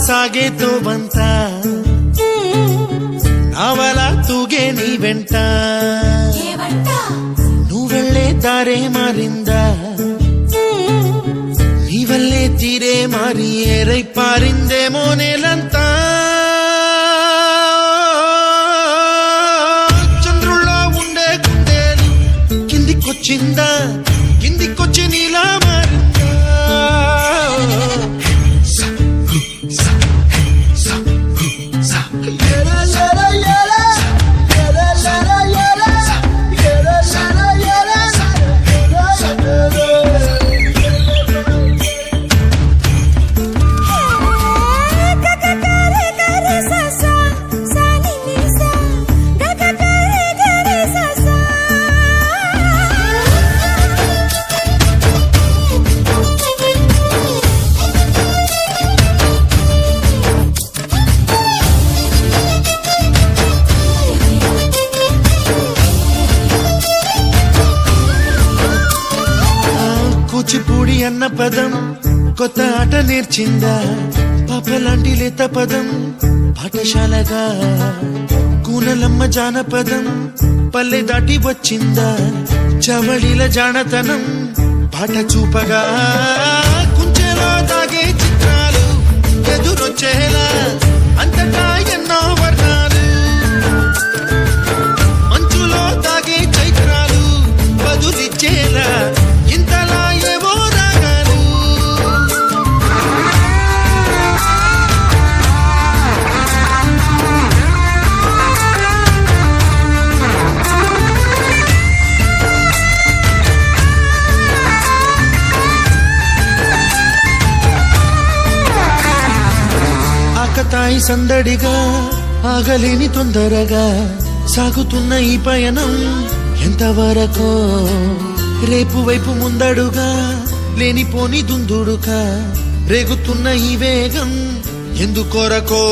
ಸಾಗೇತೋ ಬಂತ ನಾವಲ ತೂಗೆ ನೀ వెంట నువ్వెళ్ళే దారే మారిందా నీ వల్లే తీరే మారి ఏరై పారిందేమో నేలంతా చంద్రుల్లో ఉండే కుందేలు కిందికొచ్చిందా కిందికొచ్చి నీలా మారిందా కూచిపూడి అన్న పదం కొత్త ఆట నేర్చిందా పాపలాంటి లేత పదం పాఠశాలగా కూనలమ్మ జానపదం పల్లె దాటి వచ్చిందా చవళిల జానతనం పాట చూపగా కుంచెలో దాగే చిత్రాలు ఎదురొచ్చేలా అంతటా ఎన్నో వర్ణాలు మంచులో దాగే చైత్రాలు బదులిచ్చేలా ఇంతలా ఏవో రాగాలు ఆకతాయి సందడిగా ఆగలేని తొందరగా సాగుతున్న ఈ పయనం ఎంతవరకో రేపు వైపు ముందడుగా లేనిపోని దుందుడుగా రేగుతున్న ఈ వేగం ఎందుకొరకో